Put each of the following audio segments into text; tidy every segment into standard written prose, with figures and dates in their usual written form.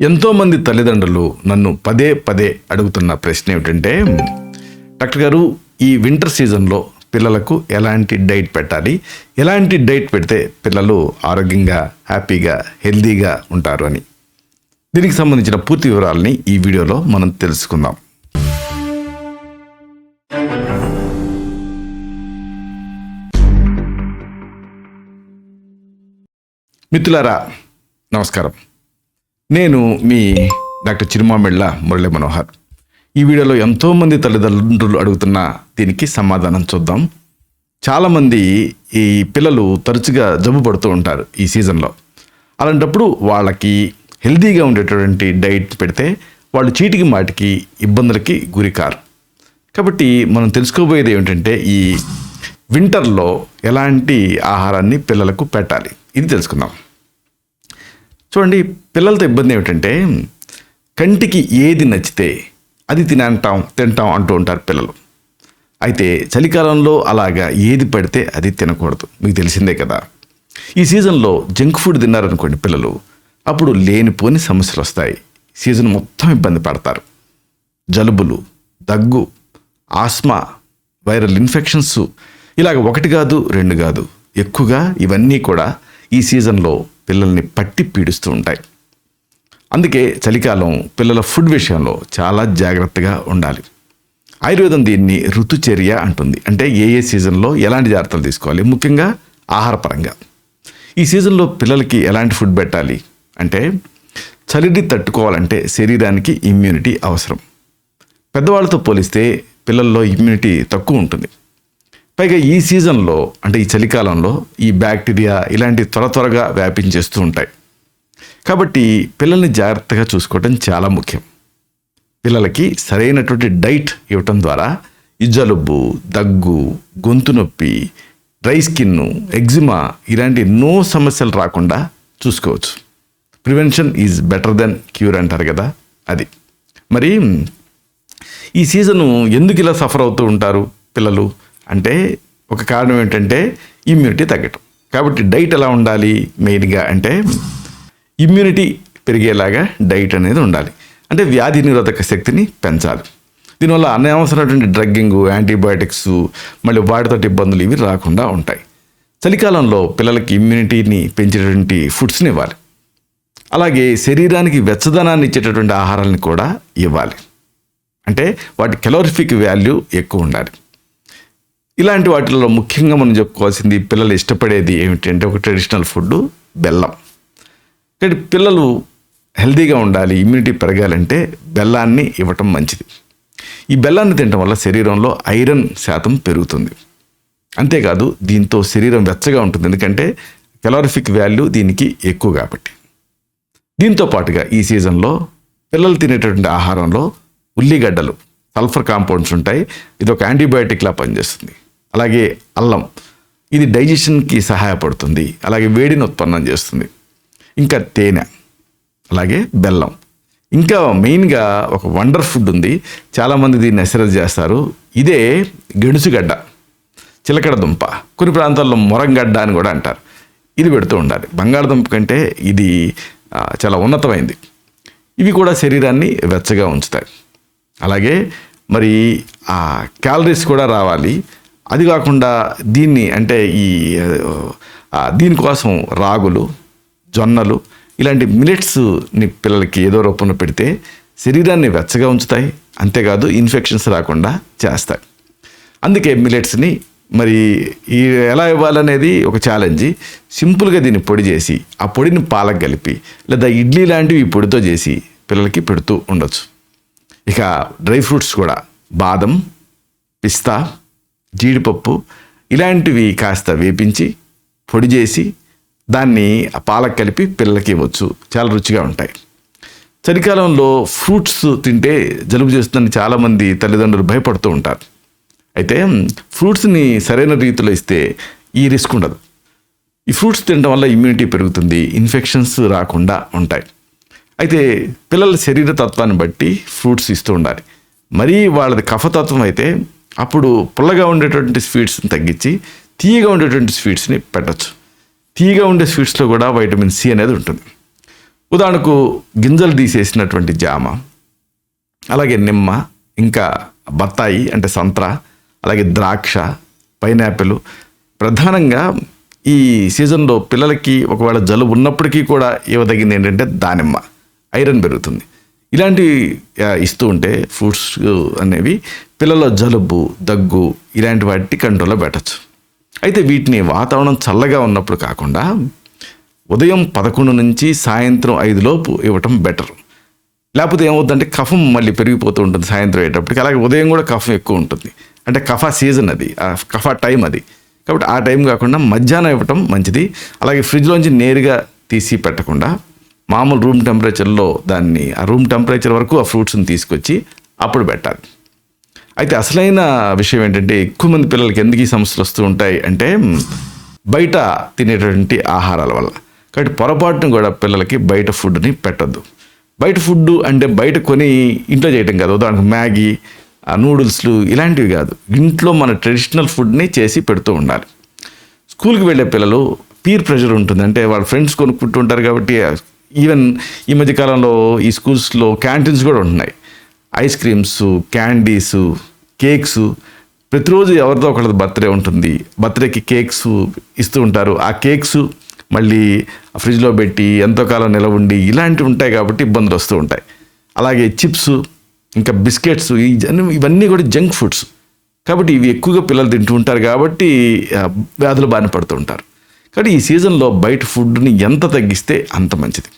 ఎంతోమంది తల్లిదండ్రులు నన్ను పదే పదే అడుగుతున్న ప్రశ్న ఏమిటంటే, డాక్టర్ గారు, ఈ వింటర్ సీజన్లో పిల్లలకు ఎలాంటి డైట్ పెట్టాలి, ఎలాంటి డైట్ పెడితే పిల్లలు ఆరోగ్యంగా, హ్యాపీగా, హెల్దీగా ఉంటారు అని. దీనికి సంబంధించిన పూర్తి వివరాలని ఈ వీడియోలో మనం తెలుసుకుందాం. మిత్రులారా, నమస్కారం. నేను మీ డాక్టర్ చిరుమామిళ్ళ మురళి మనోహర్. ఈ వీడియోలో ఎంతోమంది తల్లిదండ్రులు అడుగుతున్న దీనికి సమాధానం చూద్దాం. చాలామంది ఈ పిల్లలు తరచుగా జబ్బు పడుతూ ఉంటారు ఈ సీజన్లో. అలాంటప్పుడు వాళ్ళకి హెల్దీగా ఉండేటటువంటి డైట్ పెడితే వాళ్ళు చీటికి మాటికి ఇబ్బందులకి గురికారు. కాబట్టి మనం తెలుసుకోబోయేది ఏమిటంటే, ఈ వింటర్లో ఎలాంటి ఆహారాన్ని పిల్లలకు పెట్టాలి, ఇది తెలుసుకుందాం. చూడండి, పిల్లలతో ఇబ్బంది ఏమిటంటే, కంటికి ఏది నచ్చితే అది తింటాం అంటూ ఉంటారు పిల్లలు. అయితే చలికాలంలో అలాగా ఏది పడితే అది తినకూడదు, మీకు తెలిసిందే కదా. ఈ సీజన్లో జంక్ ఫుడ్ తిన్నారనుకోండి పిల్లలు, అప్పుడు లేనిపోని సమస్యలు వస్తాయి. సీజన్ మొత్తం ఇబ్బంది పడతారు. జలుబులు, దగ్గు, ఆస్మా, వైరల్ ఇన్ఫెక్షన్స్, ఇలాగ ఒకటి కాదు రెండు కాదు, ఎక్కువగా ఇవన్నీ కూడా ఈ సీజన్లో పిల్లల్ని పట్టి పీడిస్తూ ఉంటాయి. అందుకే చలికాలం పిల్లల ఫుడ్ విషయంలో చాలా జాగ్రత్తగా ఉండాలి. ఆయుర్వేదం దీన్ని ఋతుచర్య అంటుంది. అంటే ఏ సీజన్లో ఎలాంటి జాగ్రత్తలు తీసుకోవాలి, ముఖ్యంగా ఆహారపరంగా. ఈ సీజన్లో పిల్లలకి ఎలాంటి ఫుడ్ పెట్టాలి అంటే, చలిని తట్టుకోవాలంటే శరీరానికి ఇమ్యూనిటీ అవసరం. పెద్దవాళ్ళతో పోలిస్తే పిల్లల్లో ఇమ్యూనిటీ తక్కువ ఉంటుంది. పైగా ఈ సీజన్లో, అంటే ఈ చలికాలంలో, ఈ బ్యాక్టీరియా ఇలాంటి త్వరగా వ్యాపించేస్తూ ఉంటాయి. కాబట్టి పిల్లల్ని జాగ్రత్తగా చూసుకోవటం చాలా ముఖ్యం. పిల్లలకి సరైనటువంటి డైట్ ఇవ్వటం ద్వారా ఈ జలుబు, దగ్గు, గొంతు నొప్పి, డ్రై స్కిన్, ఎగ్జిమా ఇలాంటి ఎన్నో సమస్యలు రాకుండా చూసుకోవచ్చు. Prevention is better than cure అంటారు కదా, అది. మరి ఈ సీజను ఎందుకు ఇలా సఫర్ అవుతూ ఉంటారు పిల్లలు అంటే, ఒక కారణం ఏంటంటే ఇమ్యూనిటీ తగ్గటం. కాబట్టి డైట్ ఎలా ఉండాలి మెయిన్గా అంటే, ఇమ్యూనిటీ పెరిగేలాగా డైట్ అనేది ఉండాలి. అంటే వ్యాధి నిరోధక శక్తిని పెంచాలి. దీనివల్ల అనవసరమైనటువంటి డ్రగ్గింగ్, యాంటీబయాటిక్స్, మళ్ళీ వాటితో ఇబ్బందులు ఇవి రాకుండా ఉంటాయి. చలికాలంలో పిల్లలకి ఇమ్యూనిటీని పెంచేటటువంటి ఫుడ్స్ని ఇవ్వాలి. అలాగే శరీరానికి వెచ్చదనాన్ని ఇచ్చేటటువంటి ఆహారాలను కూడా ఇవ్వాలి. అంటే వాటి కెలోరిఫిక్ వాల్యూ ఎక్కువ ఉండాలి. ఇలాంటి వాటిల్లో ముఖ్యంగా మనం చెప్పుకోవాల్సింది, పిల్లలు ఇష్టపడేది ఏమిటంటే, ఒక ట్రెడిషనల్ ఫుడ్ బెల్లం. కాబట్టి పిల్లలు హెల్తీగా ఉండాలి, ఇమ్యూనిటీ పెరగాలంటే బెల్లాన్ని ఇవ్వటం మంచిది. ఈ బెల్లాన్ని తినడం వల్ల శరీరంలో ఐరన్ శాతం పెరుగుతుంది. అంతేకాదు దీంతో శరీరం వెచ్చగా ఉంటుంది, ఎందుకంటే కెలోరిఫిక్ వాల్యూ దీనికి ఎక్కువ కాబట్టి. దీంతో పాటుగా ఈ సీజన్లో పిల్లలు తినేటటువంటి ఆహారంలో ఉల్లిగడ్డలు, సల్ఫర్ కాంపౌండ్స్ ఉంటాయి. ఇది ఒక యాంటీబయాటిక్లా పనిచేస్తుంది. అలాగే అల్లం, ఇది డైజెషన్కి సహాయపడుతుంది. అలాగే వేడిని ఉత్పన్నం చేస్తుంది. ఇంకా తేనె, అలాగే బెల్లం. ఇంకా మెయిన్గా ఒక వండర్ ఫుడ్ ఉంది, చాలామంది దీన్ని ఎసరజ్ చేస్తారు. ఇదే గెణుసుగడ్డ, చిలకడ దుంప, కొన్ని ప్రాంతాల్లో మొరంగడ్డ అని కూడా అంటారు. ఇది పెడుతూ ఉండాలి. బంగాళదుంప కంటే ఇది చాలా ఉన్నతమైంది. ఇవి కూడా శరీరాన్ని వెచ్చగా ఉంచుతాయి. అలాగే మరి ఆ క్యాలరీస్ కూడా రావాలి. అది కాకుండా దీన్ని అంటే దీనికోసం రాగులు, జొన్నలు ఇలాంటి మిలెట్స్ని పిల్లలకి ఏదో రూపంలో పెడితే శరీరాన్ని వెచ్చగా ఉంచుతాయి. అంతేకాదు ఇన్ఫెక్షన్స్ రాకుండా చేస్తాయి. అందుకే మిలెట్స్ని మరి ఎలా ఇవ్వాలనేది ఒక ఛాలెంజ్. సింపుల్గా దీన్ని పొడి చేసి, ఆ పొడిని పాలకు కలిపి, లేదా ఇడ్లీ లాంటివి ఈ పొడితో చేసి పిల్లలకి పెడుతూ ఉండొచ్చు. ఇక డ్రై ఫ్రూట్స్ కూడా బాదం, పిస్తా, జీడిపప్పు ఇలాంటివి కాస్త వేపించి పొడి చేసి దాన్ని పాలకు కలిపి పిల్లలకి ఇవ్వచ్చు. చాలా రుచిగా ఉంటాయి. చలికాలంలో ఫ్రూట్స్ తింటే జలుబు చేస్తుందని చాలామంది తల్లిదండ్రులు భయపడుతూ ఉంటారు. అయితే ఫ్రూట్స్ని సరైన రీతిలో ఇస్తే ఈ రిస్క్ ఉండదు. ఈ ఫ్రూట్స్ తినడం వల్ల ఇమ్యూనిటీ పెరుగుతుంది, ఇన్ఫెక్షన్స్ రాకుండా ఉంటాయి. అయితే పిల్లల శరీర తత్వాన్ని బట్టి ఫ్రూట్స్ ఇస్తూ ఉండాలి. మరీ వాళ్ళది కఫతత్వం అయితే అప్పుడు పుల్లగా ఉండేటువంటి స్వీట్స్ని తగ్గించి తీయగా ఉండేటువంటి స్వీట్స్ని పెట్టచ్చు. తీయగా ఉండే స్వీట్స్లో కూడా వైటమిన్ సి అనేది ఉంటుంది. ఉదాహరణకు గింజలు తీసేసినటువంటి జామ, అలాగే నిమ్మ, ఇంకా బత్తాయి అంటే సంత్ర, అలాగే ద్రాక్ష, పైనాపిల్. ప్రధానంగా ఈ సీజన్లో పిల్లలకి ఒకవేళ జలుబు ఉన్నప్పటికీ కూడా ఇవ్వదగింది ఏంటంటే దానిమ్మ, ఐరన్ పెరుగుతుంది. ఇలాంటివి ఇస్తూ ఉంటే ఫ్రూట్స్ అనేవి పిల్లల జలుబు, దగ్గు ఇలాంటి వాటిని కంట్రోల్లో పెట్టచ్చు. అయితే వీటిని వాతావరణం చల్లగా ఉన్నప్పుడు కాకుండా ఉదయం 11 నుంచి సాయంత్రం 5 లోపు ఇవ్వటం బెటర్. లేకపోతే ఏమవుతుందంటే కఫం మళ్ళీ పెరిగిపోతూ ఉంటుంది సాయంత్రం అయ్యేటప్పటికి. అలాగే ఉదయం కూడా కఫం ఎక్కువ ఉంటుంది, అంటే కఫా సీజన్ అది, కఫా టైం అది. కాబట్టి ఆ టైం కాకుండా మధ్యాహ్నం ఇవ్వటం మంచిది. అలాగే ఫ్రిడ్జ్లోంచి నేరుగా తీసి పెట్టకుండా మామూలు రూమ్ టెంపరేచర్లో దాన్ని ఆ రూమ్ టెంపరేచర్ వరకు ఆ ఫ్రూట్స్ని తీసుకొచ్చి అప్పుడు పెట్టాలి. అయితే అసలైన విషయం ఏంటంటే ఎక్కువ మంది పిల్లలకి ఎందుకు ఈ సమస్యలు వస్తూ ఉంటాయి అంటే బయట తినేటువంటి ఆహారాల వల్ల. కాబట్టి పొరపాటును కూడా పిల్లలకి బయట ఫుడ్ని పెట్టద్దు. బయట ఫుడ్ అంటే బయట కొని ఇంట్లో చేయటం కాదు. ఉదాహరణకు మ్యాగీ, నూడిల్స్లు ఇలాంటివి కాదు. ఇంట్లో మన ట్రెడిషనల్ ఫుడ్ని చేసి పెడుతూ ఉండాలి. స్కూల్కి వెళ్ళే పిల్లలు పీర్ ప్రెషర్ ఉంటుంది, అంటే వాళ్ళ ఫ్రెండ్స్ కొనుక్కుంటూ ఉంటారు. కాబట్టి ఈవెన్ ఈ మధ్యకాలంలో ఈ స్కూల్స్లో క్యాంటీన్స్ కూడా ఉంటున్నాయి. Ice creams, candies, cakes. ప్రతిరోజు ఎవరిదో ఒకళ్ళది బర్త్డే ఉంటుంది, బర్త్డేకి కేక్స్ ఇస్తూ ఉంటారు. ఆ కేక్స్ మళ్ళీ ఫ్రిడ్జ్లో పెట్టి ఎంతో కాలం నిలవ ఉండి ఇలాంటివి ఉంటాయి కాబట్టి ఇబ్బందులు వస్తూ ఉంటాయి. అలాగే చిప్స్, ఇంకా బిస్కెట్స్, ఇవన్నీ కూడా జంక్ ఫుడ్స్. కాబట్టి ఇవి ఎక్కువగా పిల్లలు తింటూ ఉంటారు కాబట్టి వ్యాధులు బారిన పడుతూ ఉంటారు. కాబట్టి ఈ సీజన్లో బయట ఫుడ్ని ఎంత తగ్గిస్తే అంత మంచిది.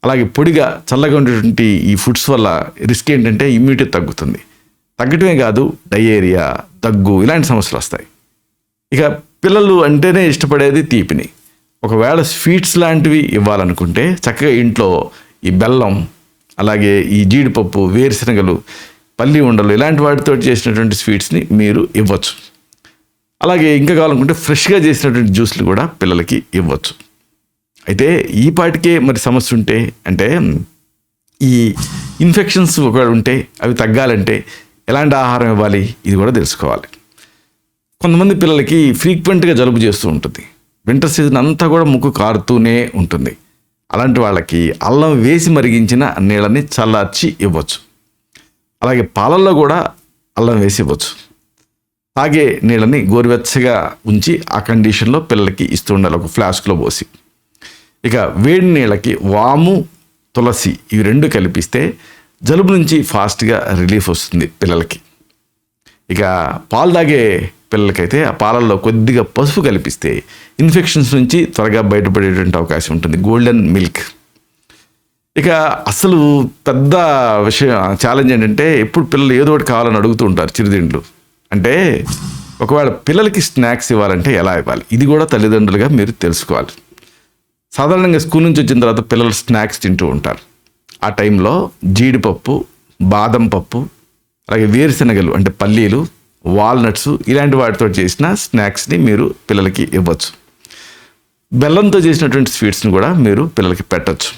అలాగే పొడిగా చల్లగా ఉండేటువంటి ఈ ఫుడ్స్ వల్ల రిస్క్ ఏంటంటే ఇమ్యూనిటీ తగ్గుతుంది. తగ్గటమే కాదు, డయేరియా, దగ్గు ఇలాంటి సమస్యలు వస్తాయి. ఇక పిల్లలు అంటేనే ఇష్టపడేది తీపిని. ఒకవేళ స్వీట్స్ లాంటివి ఇవ్వాలనుకుంటే చక్కగా ఇంట్లో ఈ బెల్లం, అలాగే ఈ జీడిపప్పు, వేరుశనగలు, పల్లి ఉండలు ఇలాంటి వాటితో చేసినటువంటి స్వీట్స్ని మీరు ఇవ్వచ్చు. అలాగే ఇంకా కావాలనుకుంటే ఫ్రెష్గా చేసినటువంటి జ్యూస్లు కూడా పిల్లలకి ఇవ్వచ్చు. అయితే ఈ పాటికే మరి సమస్య ఉంటే అంటే ఈ ఇన్ఫెక్షన్స్ ఒకవేళ ఉంటే అవి తగ్గాలంటే ఎలాంటి ఆహారం ఇవ్వాలి ఇది కూడా తెలుసుకోవాలి. కొంతమంది పిల్లలకి ఫ్రీక్వెంట్గా జలుబు చేస్తూ ఉంటుంది. వింటర్ సీజన్ అంతా కూడా ముక్కు కారుతూనే ఉంటుంది. అలాంటి వాళ్ళకి అల్లం వేసి మరిగించిన నీళ్ళని చల్లార్చి ఇవ్వచ్చు. అలాగే పాలల్లో కూడా అల్లం వేసి ఇవ్వచ్చు. తాగే నీళ్ళని గోరువెచ్చగా ఉంచి ఆ కండిషన్లో పిల్లలకి ఇస్తూ ఉండాలి, ఒక ఫ్లాస్క్లో పోసి. ఇక వేడి నీళ్ళకి వాము, తులసి ఇవి 2 కలిపిస్తే జలుబు నుంచి ఫాస్ట్గా రిలీఫ్ వస్తుంది పిల్లలకి. ఇక పాలు తాగే పిల్లలకైతే ఆ పాలల్లో కొద్దిగా పసుపు కలిపిస్తే ఇన్ఫెక్షన్స్ నుంచి త్వరగా బయటపడేటువంటి అవకాశం ఉంటుంది, గోల్డెన్ మిల్క్. ఇక అసలు పెద్ద విషయం ఛాలెంజ్ ఏంటంటే ఎప్పుడు పిల్లలు ఏదో ఒకటి కావాలని అడుగుతూ ఉంటారు చిరుతిండ్లు. అంటే ఒకవేళ పిల్లలకి స్నాక్స్ ఇవ్వాలంటే ఎలా ఇవ్వాలి ఇది కూడా తల్లిదండ్రులుగా మీరు తెలుసుకోవాలి. సాధారణంగా స్కూల్ నుంచి వచ్చిన తర్వాత పిల్లలు స్నాక్స్ తింటూ ఉంటారు. ఆ టైంలో జీడిపప్పు, బాదం పప్పు, అలాగే వేరుశనగలు అంటే పల్లీలు, వాల్నట్స్ ఇలాంటి వాటితో చేసిన స్నాక్స్ని మీరు పిల్లలకి ఇవ్వచ్చు. బెల్లంతో చేసినటువంటి స్వీట్స్ని కూడా మీరు పిల్లలకి పెట్టచ్చు.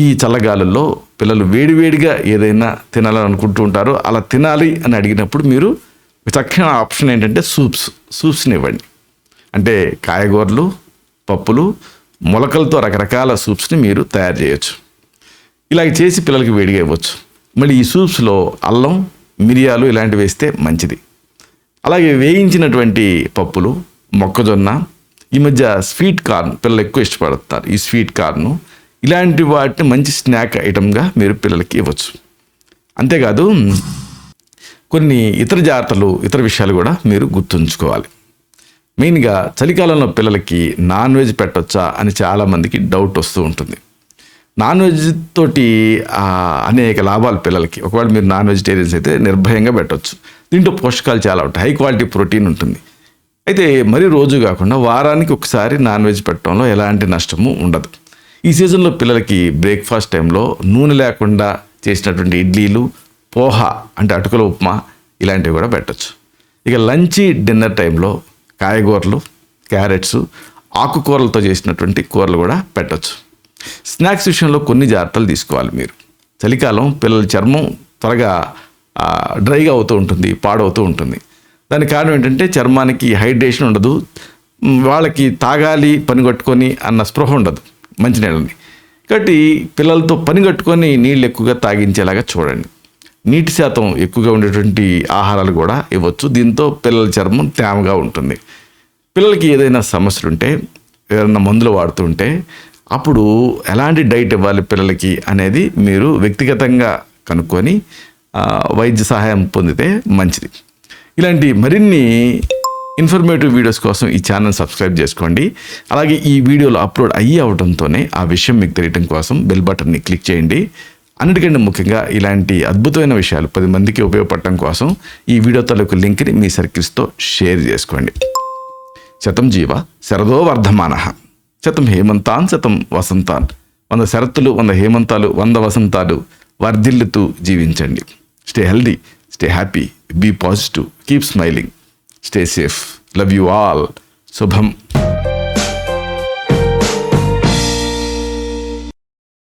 ఈ చల్లగాలుల్లో పిల్లలు వేడివేడిగా ఏదైనా తినాలని అనుకుంటూ ఉంటారో అలా తినాలి అని అడిగినప్పుడు మీరు చక్కని ఆప్షన్ ఏంటంటే సూప్స్ని ఇవ్వండి. అంటే కాయగూరలు, పప్పులు, మొలకలతో రకరకాల సూప్స్ని మీరు తయారు చేయొచ్చు. ఇలాగ చేసి పిల్లలకి వేడిగా ఇవ్వచ్చు. మళ్ళీ ఈ సూప్స్లో అల్లం, మిరియాలు ఇలాంటివి వేస్తే మంచిది. అలాగే వేయించినటువంటి పప్పులు, మొక్కజొన్న, ఈ మధ్య స్వీట్ కార్న్ పిల్లలు ఎక్కువ ఇష్టపడుతున్నారు. ఈ స్వీట్ కార్ను ఇలాంటి వాటిని మంచి స్నాక్ ఐటమ్గా మీరు పిల్లలకి ఇవ్వచ్చు. అంతేకాదు కొన్ని ఇతర జాగ్రత్తలు, ఇతర విషయాలు కూడా మీరు గుర్తుంచుకోవాలి. మెయిన్గా చలికాలంలో పిల్లలకి నాన్ వెజ్ పెట్టొచ్చా అని చాలామందికి డౌట్ వస్తూ ఉంటుంది. నాన్ వెజ్ తోటి అనేక లాభాలు పిల్లలకి. ఒకవేళ మీరు నాన్ వెజిటేరియన్స్ అయితే నిర్భయంగా పెట్టవచ్చు. దీంట్లో పోషకాలు చాలా ఉంటాయి, హై క్వాలిటీ ప్రోటీన్ ఉంటుంది. అయితే మరీ రోజు కాకుండా వారానికి ఒకసారి నాన్ వెజ్ పెట్టడంలో ఎలాంటి నష్టము ఉండదు. ఈ సీజన్లో పిల్లలకి బ్రేక్ఫాస్ట్ టైంలో నూనె లేకుండా చేసినటువంటి ఇడ్లీలు, పోహా అంటే అటుకుల ఉప్మా ఇలాంటివి కూడా పెట్టచ్చు. ఇక లంచ్, డిన్నర్ టైంలో కాయగూరలు, క్యారెట్స్, ఆకుకూరలతో చేసినటువంటి కూరలు కూడా పెట్టచ్చు. స్నాక్స్ విషయంలో కొన్ని జాగ్రత్తలు తీసుకోవాలి మీరు. చలికాలం పిల్లల చర్మం త్వరగా డ్రైగా అవుతూ ఉంటుంది, పాడవుతూ ఉంటుంది. దానికి కారణం ఏంటంటే చర్మానికి హైడ్రేషన్ ఉండదు, వాళ్ళకి తాగాలి పని కొట్టుకొని అన్న స్పృహ ఉండదు మంచినీళ్ళని. కాబట్టి పిల్లలతో పని కట్టుకొని నీళ్ళు ఎక్కువగా తాగించేలాగా చూడండి. నీటి శాతం ఎక్కువగా ఉండేటువంటి ఆహారాలు కూడా ఇవ్వచ్చు. దీంతో పిల్లల చర్మం తేమగా ఉంటుంది. పిల్లలకి ఏదైనా సమస్యలు ఉంటే, ఏదైనా మందులు వాడుతుంటే అప్పుడు ఎలాంటి డైట్ ఇవ్వాలి పిల్లలకి అనేది మీరు వ్యక్తిగతంగా కనుక్కొని వైద్య సహాయం పొందితే మంచిది. ఇలాంటి మరిన్ని ఇన్ఫర్మేటివ్ వీడియోస్ కోసం ఈ ఛానల్ సబ్స్క్రైబ్ చేసుకోండి. అలాగే ఈ వీడియోలు అప్లోడ్ అవడంతోనే ఆ విషయం మీకు తెలియటం కోసం బెల్ బటన్ని క్లిక్ చేయండి. అన్నిటికంటే ముఖ్యంగా ఇలాంటి అద్భుతమైన విషయాలు 10 మందికి ఉపయోగపడటం కోసం ఈ వీడియో తాలూకు లింక్ని మీ సర్కిల్స్తో షేర్ చేసుకోండి. శతం జీవ శరదో వర్ధమానః, శతం హేమంతాన్ శతం వసంతాన్. 100 శరత్తులు, 100 హేమంతాలు, 100 వసంతాలు వర్ధిల్లుతూ జీవించండి. Stay healthy, stay happy, be positive, keep smiling, stay safe. Love you all. శుభం.